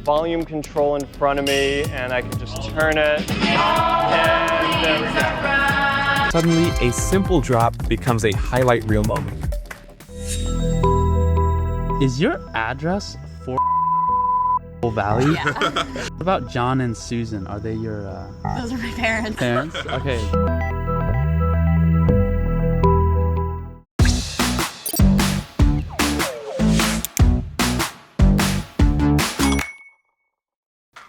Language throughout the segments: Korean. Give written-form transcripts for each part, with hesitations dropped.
volume control in front of me and I can just turn it and there we go. Suddenly, a simple drop becomes a highlight reel moment. Is your address 4 Valley? Yeah. What about John and Susan? Are they your Those are my parents. parents? Okay.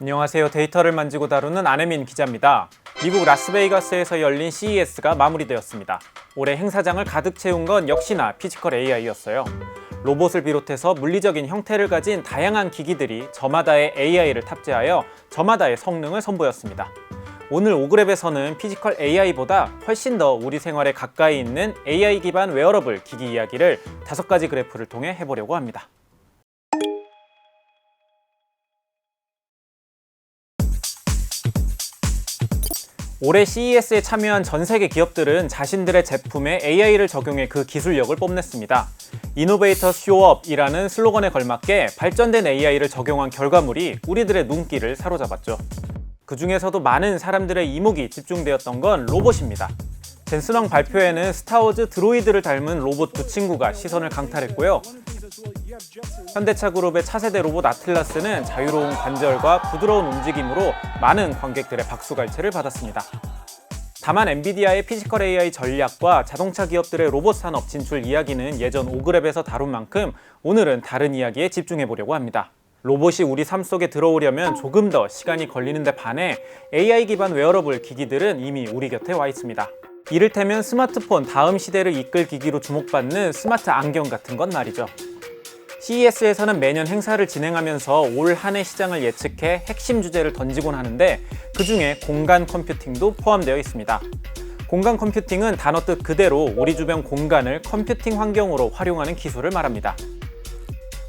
안녕하세요. 데이터를 만지고 다루는 안혜민 기자입니다. 미국 라스베이거스에서 열린 CES가 마무리되었습니다. 올해 행사장을 가득 채운 건 역시나 피지컬 AI였어요. 로봇을 비롯해서 물리적인 형태를 가진 다양한 기기들이 저마다의 AI를 탑재하여 저마다의 성능을 선보였습니다. 오늘 오그랩에서는 피지컬 AI보다 훨씬 더 우리 생활에 가까이 있는 AI 기반 웨어러블 기기 이야기를 5가지 그래프를 통해 해보려고 합니다. 올해 CES에 참여한 전 세계 기업들은 자신들의 제품에 AI를 적용해 그 기술력을 뽐냈습니다. 이노베이터 쇼업이라는 슬로건에 걸맞게 발전된 AI를 적용한 결과물이 우리들의 눈길을 사로잡았죠. 그 중에서도 많은 사람들의 이목이 집중되었던 건 로봇입니다. 젠슨왕 발표에는 스타워즈 드로이드를 닮은 로봇 두 친구가 시선을 강탈했고요. 현대차 그룹의 차세대 로봇 아틀라스는 자유로운 관절과 부드러운 움직임으로 많은 관객들의 박수갈채를 받았습니다. 다만 엔비디아의 피지컬 AI 전략과 자동차 기업들의 로봇 산업 진출 이야기는 예전 오그랩에서 다룬 만큼 오늘은 다른 이야기에 집중해 보려고 합니다. 로봇이 우리 삶 속에 들어오려면 조금 더 시간이 걸리는데 반해 AI 기반 웨어러블 기기들은 이미 우리 곁에 와 있습니다. 이를테면 스마트폰 다음 시대를 이끌 기기로 주목받는 스마트 안경 같은 건 말이죠. CES에서는 매년 행사를 진행하면서 올 한 해 시장을 예측해 핵심 주제를 던지곤 하는데 그 중에 공간 컴퓨팅도 포함되어 있습니다. 공간 컴퓨팅은 단어 뜻 그대로 우리 주변 공간을 컴퓨팅 환경으로 활용하는 기술을 말합니다.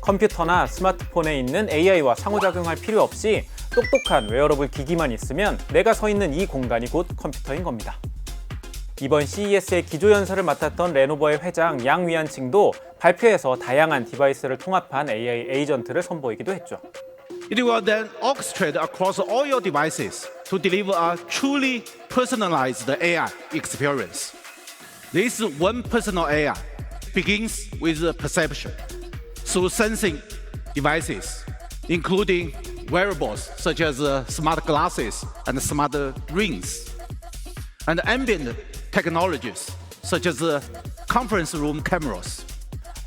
컴퓨터나 스마트폰에 있는 AI와 상호작용할 필요 없이 똑똑한 웨어러블 기기만 있으면 내가 서 있는 이 공간이 곧 컴퓨터인 겁니다. 이번 CES의 기조연설을 맡았던 레노버의 회장 양 위안칭도 발표에서 다양한 디바이스를 통합한 AI 에이전트를 선보이기도 했죠. It will then orchestrate across all your devices to deliver a truly personalized AI experience. This one personal AI begins with perception through sensing devices, including wearables such as smart glasses and smart rings, and ambient technologies such as conference room cameras.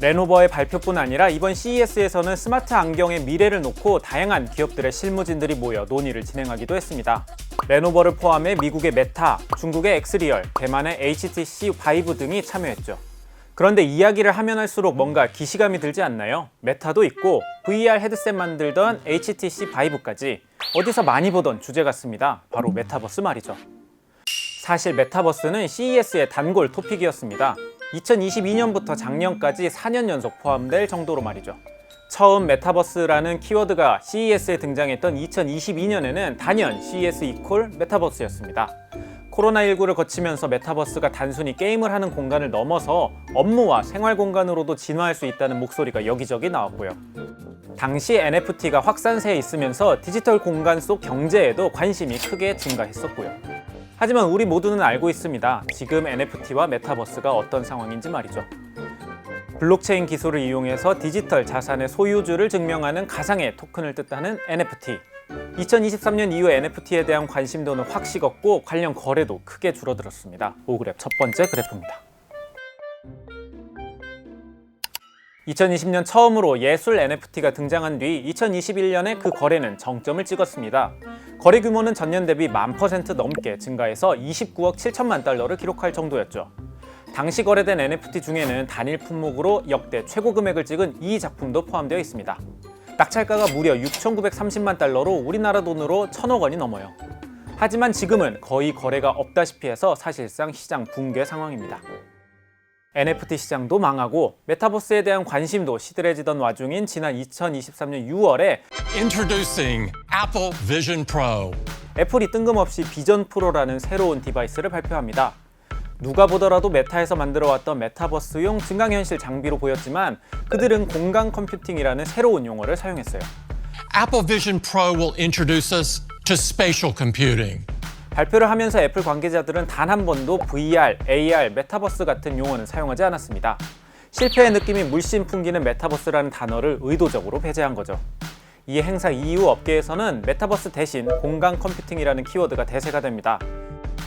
레노버의 발표뿐 아니라 이번 CES에서는 스마트 안경의 미래를 놓고 다양한 기업들의 실무진들이 모여 논의를 진행하기도 했습니다. 레노버를 포함해 미국의 메타, 중국의 엑스리얼, 대만의 HTC 바이브 등이 참여했죠. 그런데 이야기를 하면 할수록 뭔가 기시감이 들지 않나요? 메타도 있고 VR 헤드셋 만들던 HTC 바이브까지 어디서 많이 보던 주제 같습니다. 바로 메타버스 말이죠. 사실 메타버스는 CES의 단골 토픽이었습니다. 2022년부터 작년까지 4년 연속 포함될 정도로 말이죠. 처음 메타버스라는 키워드가 CES에 등장했던 2022년에는 단연 CES 이퀄 메타버스였습니다. 코로나19를 거치면서 메타버스가 단순히 게임을 하는 공간을 넘어서 업무와 생활 공간으로도 진화할 수 있다는 목소리가 여기저기 나왔고요. 당시 NFT가 확산세에 있으면서 디지털 공간 속 경제에도 관심이 크게 증가했었고요. 하지만 우리 모두는 알고 있습니다. 지금 NFT와 메타버스가 어떤 상황인지 말이죠. 블록체인 기술을 이용해서 디지털 자산의 소유주를 증명하는 가상의 토큰을 뜻하는 NFT. 2023년 이후 NFT에 대한 관심도는 확 식었고 관련 거래도 크게 줄어들었습니다. 오그랩 첫 번째 그래프입니다. 2020년 처음으로 예술 NFT가 등장한 뒤 2021년에 그 거래는 정점을 찍었습니다. 거래 규모는 전년 대비 10,000% 넘게 증가해서 29억 7천만 달러를 기록할 정도였죠. 당시 거래된 NFT 중에는 단일 품목으로 역대 최고 금액을 찍은 이 작품도 포함되어 있습니다. 낙찰가가 무려 6,930만 달러로 우리나라 돈으로 1,000억 원이 넘어요. 하지만 지금은 거의 거래가 없다시피 해서 사실상 시장 붕괴 상황입니다. NFT 시장도 망하고 메타버스에 대한 관심도 시들해지던 와중인 지난 2023년 6월에 Introducing Apple Vision Pro. 애플이 뜬금없이 비전 프로라는 새로운 디바이스를 발표합니다. 누가 보더라도 메타에서 만들어왔던 메타버스용 증강현실 장비로 보였지만 그들은 공간 컴퓨팅이라는 새로운 용어를 사용했어요. Apple Vision Pro will introduce us to spatial computing. 발표를 하면서 애플 관계자들은 단 한 번도 VR, AR, 메타버스 같은 용어는 사용하지 않았습니다. 실패의 느낌이 물씬 풍기는 메타버스라는 단어를 의도적으로 배제한 거죠. 이 행사 이후 업계에서는 메타버스 대신 공간 컴퓨팅이라는 키워드가 대세가 됩니다.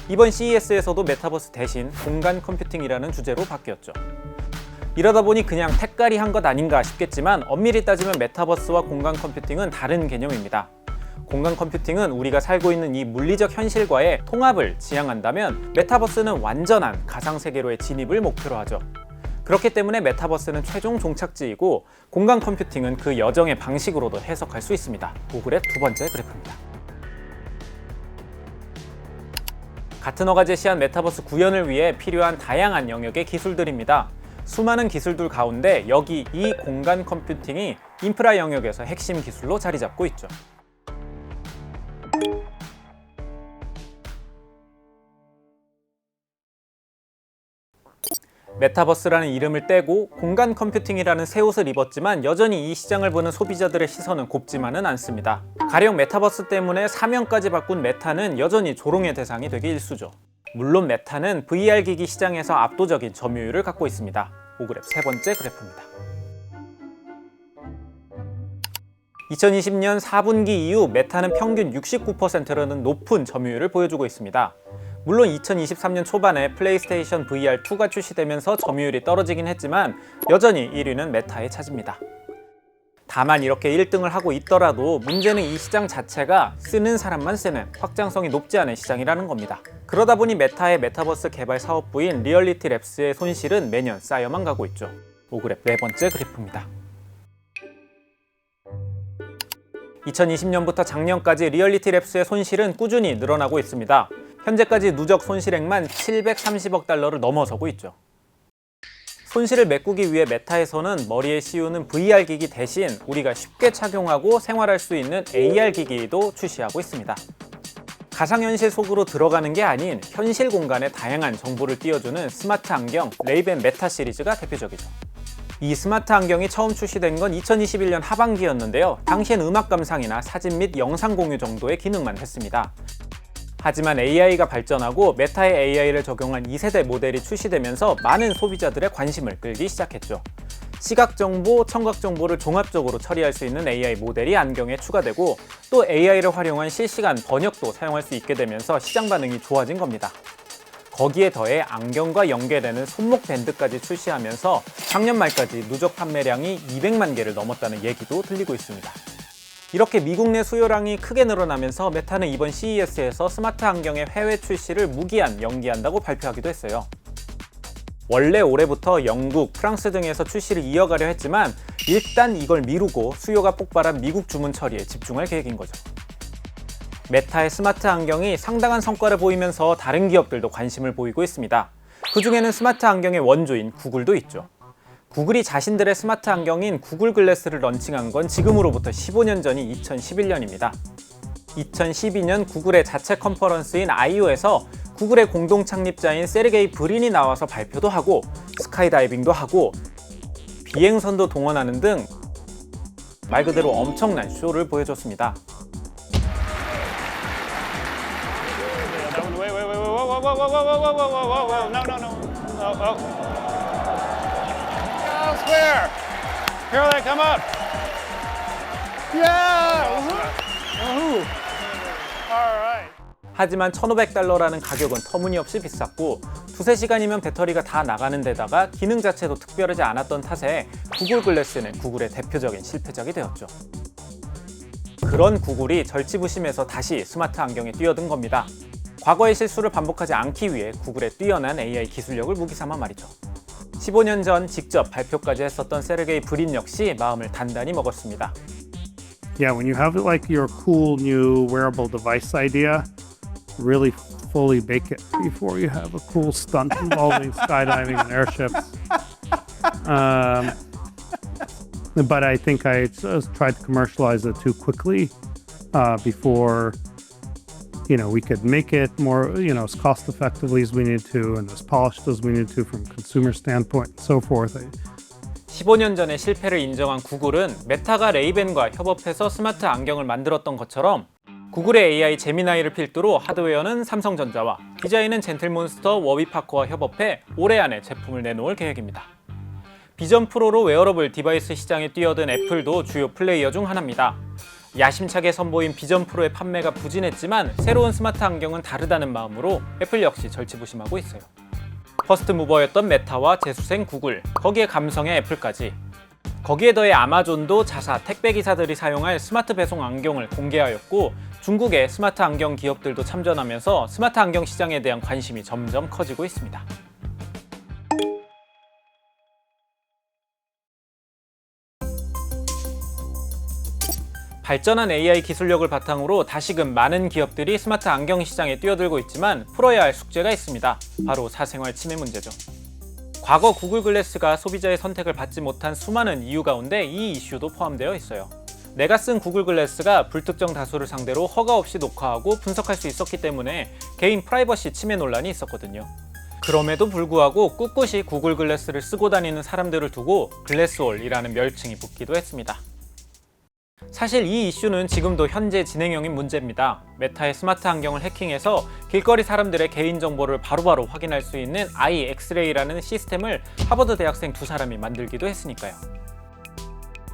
이번 CES에서도 메타버스 대신 공간 컴퓨팅이라는 주제로 바뀌었죠. 이러다 보니 그냥 택깔이 한 것 아닌가 싶겠지만 엄밀히 따지면 메타버스와 공간 컴퓨팅은 다른 개념입니다. 공간 컴퓨팅은 우리가 살고 있는 이 물리적 현실과의 통합을 지향한다면 메타버스는 완전한 가상세계로의 진입을 목표로 하죠. 그렇기 때문에 메타버스는 최종 종착지이고 공간 컴퓨팅은 그 여정의 방식으로도 해석할 수 있습니다. 구글의 두 번째 그래프입니다. 가트너가 제시한 메타버스 구현을 위해 필요한 다양한 영역의 기술들입니다. 수많은 기술들 가운데 여기 이 공간 컴퓨팅이 인프라 영역에서 핵심 기술로 자리 잡고 있죠. 메타버스라는 이름을 떼고 공간 컴퓨팅이라는 새 옷을 입었지만 여전히 이 시장을 보는 소비자들의 시선은 곱지만은 않습니다. 가령 메타버스 때문에 사명까지 바꾼 메타는 여전히 조롱의 대상이 되기 일쑤죠. 물론 메타는 VR 기기 시장에서 압도적인 점유율을 갖고 있습니다. 오그랩 세 번째 그래프입니다. 2020년 4분기 이후 메타는 평균 69%라는 높은 점유율을 보여주고 있습니다. 물론 2023년 초반에 플레이스테이션 VR2가 출시되면서 점유율이 떨어지긴 했지만 여전히 1위는 메타에 차집니다. 다만 이렇게 1등을 하고 있더라도 문제는 이 시장 자체가 쓰는 사람만 쓰는 확장성이 높지 않은 시장이라는 겁니다. 그러다 보니 메타의 메타버스 개발 사업부인 리얼리티 랩스의 손실은 매년 쌓여만 가고 있죠. 오그랩 네 번째 그래프입니다. 2020년부터 작년까지 리얼리티 랩스의 손실은 꾸준히 늘어나고 있습니다. 현재까지 누적 손실액만 730억 달러를 넘어서고 있죠. 손실을 메꾸기 위해 메타에서는 머리에 씌우는 VR 기기 대신 우리가 쉽게 착용하고 생활할 수 있는 AR 기기도 출시하고 있습니다. 가상현실 속으로 들어가는 게 아닌 현실 공간에 다양한 정보를 띄워주는 스마트 안경 레이벤 메타 시리즈가 대표적이죠. 이 스마트 안경이 처음 출시된 건 2021년 하반기였는데요. 당시엔 음악 감상이나 사진 및 영상 공유 정도의 기능만 했습니다. 하지만 AI가 발전하고 메타의 AI를 적용한 2세대 모델이 출시되면서 많은 소비자들의 관심을 끌기 시작했죠. 시각 정보, 청각 정보를 종합적으로 처리할 수 있는 AI 모델이 안경에 추가되고 또 AI를 활용한 실시간 번역도 사용할 수 있게 되면서 시장 반응이 좋아진 겁니다. 거기에 더해 안경과 연계되는 손목 밴드까지 출시하면서 작년 말까지 누적 판매량이 200만 개를 넘었다는 얘기도 들리고 있습니다. 이렇게 미국 내 수요량이 크게 늘어나면서 메타는 이번 CES에서 스마트 안경의 해외 출시를 무기한 연기한다고 발표하기도 했어요. 원래 올해부터 영국, 프랑스 등에서 출시를 이어가려 했지만 일단 이걸 미루고 수요가 폭발한 미국 주문 처리에 집중할 계획인 거죠. 메타의 스마트 안경이 상당한 성과를 보이면서 다른 기업들도 관심을 보이고 있습니다. 그 중에는 스마트 안경의 원조인 구글도 있죠. 구글이 자신들의 스마트 안경인 구글 글래스를 런칭한 건 지금으로부터 15년 전인 2011년입니다. 2012년 구글의 자체 컨퍼런스인 I/O에서 구글의 공동 창립자인 세르게이 브린이 나와서 발표도 하고 스카이다이빙도 하고 비행선도 동원하는 등 말 그대로 엄청난 쇼를 보여줬습니다. Elsewhere. Here they come up. Yeah. All right. 하지만 1,500달러라는 가격은 터무니없이 비쌌고 두세 시간이면 배터리가 다 나가는 데다가 기능 자체도 특별하지 않았던 탓에 구글 글래스는 구글의 대표적인 실패작이 되었죠. 그런 구글이 절치부심해서 다시 스마트 안경에 뛰어든 겁니다. 과거의 실수를 반복하지 않기 위해 구글의 뛰어난 AI 기술력을 무기삼아 말이죠. 15년 전 직접 발표까지 했었던 세르게이 브린 역시 마음을 단단히 먹었습니다. Yeah, when you have like your cool new wearable device idea, really fully bake it before you have a cool stunt involving skydiving and airships. But I think I just tried to commercialize it too quickly before we could make it more, as cost effectively as we needed to and as polished as we needed to from a consumer standpoint and so forth. 15년 전에 실패를 인정한 구글은 메타가 레이벤과 협업해서 스마트 안경을 만들었던 것처럼 구글의 AI 제미나이를 필두로 하드웨어는 삼성전자와 디자인은 젠틀몬스터 워비파커와 협업해 올해 안에 제품을 내놓을 계획입니다. 비전 프로로 웨어러블 디바이스 시장에 뛰어든 애플도 주요 플레이어 중 하나입니다. 야심차게 선보인 비전 프로의 판매가 부진했지만 새로운 스마트 안경은 다르다는 마음으로 애플 역시 절치부심하고 있어요. 퍼스트 무버였던 메타와 재수생 구글, 거기에 감성의 애플까지. 거기에 더해 아마존도 자사 택배 기사들이 사용할 스마트 배송 안경을 공개하였고 중국의 스마트 안경 기업들도 참전하면서 스마트 안경 시장에 대한 관심이 점점 커지고 있습니다. 발전한 AI 기술력을 바탕으로 다시금 많은 기업들이 스마트 안경 시장에 뛰어들고 있지만 풀어야 할 숙제가 있습니다. 바로 사생활 침해 문제죠. 과거 구글 글래스가 소비자의 선택을 받지 못한 수많은 이유 가운데 이 이슈도 포함되어 있어요. 내가 쓴 구글 글래스가 불특정 다수를 상대로 허가 없이 녹화하고 분석할 수 있었기 때문에 개인 프라이버시 침해 논란이 있었거든요. 그럼에도 불구하고 꿋꿋이 구글 글래스를 쓰고 다니는 사람들을 두고 글래스홀이라는 별칭이 붙기도 했습니다. 사실 이 이슈는 지금도 현재 진행형인 문제입니다. 메타의 스마트 안경을 해킹해서 길거리 사람들의 개인정보를 바로바로 확인할 수 있는 아이 엑스레이라는 시스템을 하버드 대학생 2사람이 만들기도 했으니까요.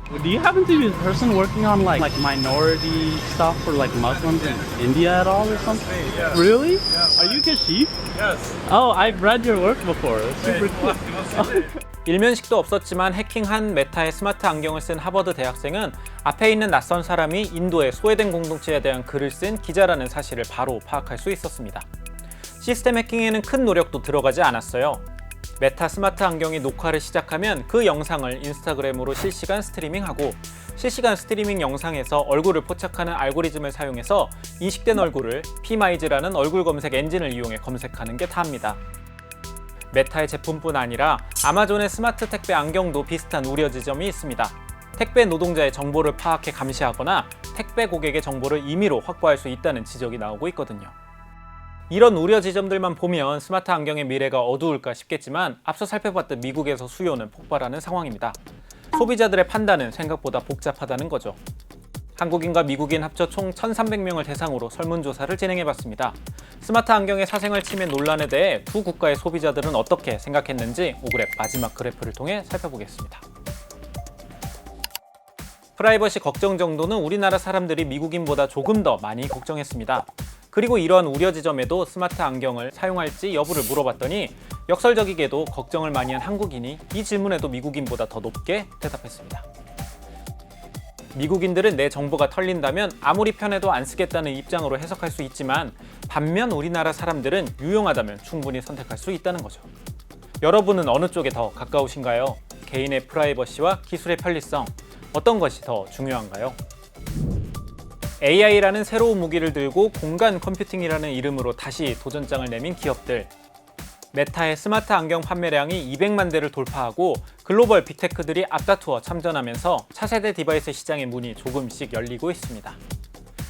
Do you happen to be the person working on like minority stuff for like Muslims in India at all or something? Really? Are you Kashif? Yes. Oh, I've read your work before. It's super cool. 일면식도 없었지만 해킹한 메타의 스마트 안경을 쓴 하버드 대학생은 앞에 있는 낯선 사람이 인도의 소외된 공동체에 대한 글을 쓴 기자라는 사실을 바로 파악할 수 있었습니다. 시스템 해킹에는 큰 노력도 들어가지 않았어요. 메타 스마트 안경이 녹화를 시작하면 그 영상을 인스타그램으로 실시간 스트리밍하고 실시간 스트리밍 영상에서 얼굴을 포착하는 알고리즘을 사용해서 인식된 얼굴을 PMIZ라는 얼굴 검색 엔진을 이용해 검색하는 게 다입니다. 메타의 제품뿐 아니라 아마존의 스마트 택배 안경도 비슷한 우려 지점이 있습니다. 택배 노동자의 정보를 파악해 감시하거나 택배 고객의 정보를 임의로 확보할 수 있다는 지적이 나오고 있거든요. 이런 우려 지점들만 보면 스마트 안경의 미래가 어두울까 싶겠지만 앞서 살펴봤듯 미국에서 수요는 폭발하는 상황입니다. 소비자들의 판단은 생각보다 복잡하다는 거죠. 한국인과 미국인 합쳐 총 1,300명을 대상으로 설문조사를 진행해봤습니다. 스마트 안경의 사생활 침해 논란에 대해 두 국가의 소비자들은 어떻게 생각했는지 오그랩 마지막 그래프를 통해 살펴보겠습니다. 프라이버시 걱정 정도는 우리나라 사람들이 미국인보다 조금 더 많이 걱정했습니다. 그리고 이러한 우려 지점에도 스마트 안경을 사용할지 여부를 물어봤더니 역설적이게도 걱정을 많이 한 한국인이 이 질문에도 미국인보다 더 높게 대답했습니다. 미국인들은 내 정보가 털린다면 아무리 편해도 안 쓰겠다는 입장으로 해석할 수 있지만 반면 우리나라 사람들은 유용하다면 충분히 선택할 수 있다는 거죠. 여러분은 어느 쪽에 더 가까우신가요? 개인의 프라이버시와 기술의 편리성, 어떤 것이 더 중요한가요? AI라는 새로운 무기를 들고 공간 컴퓨팅이라는 이름으로 다시 도전장을 내민 기업들. 메타의 스마트 안경 판매량이 200만 대를 돌파하고 글로벌 빅테크들이 앞다투어 참전하면서 차세대 디바이스 시장의 문이 조금씩 열리고 있습니다.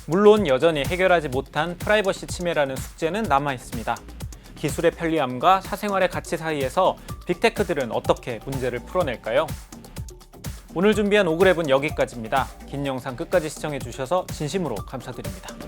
물론 여전히 해결하지 못한 프라이버시 침해라는 숙제는 남아있습니다. 기술의 편리함과 사생활의 가치 사이에서 빅테크들은 어떻게 문제를 풀어낼까요? 오늘 준비한 오그랩은 여기까지입니다. 긴 영상 끝까지 시청해주셔서 진심으로 감사드립니다.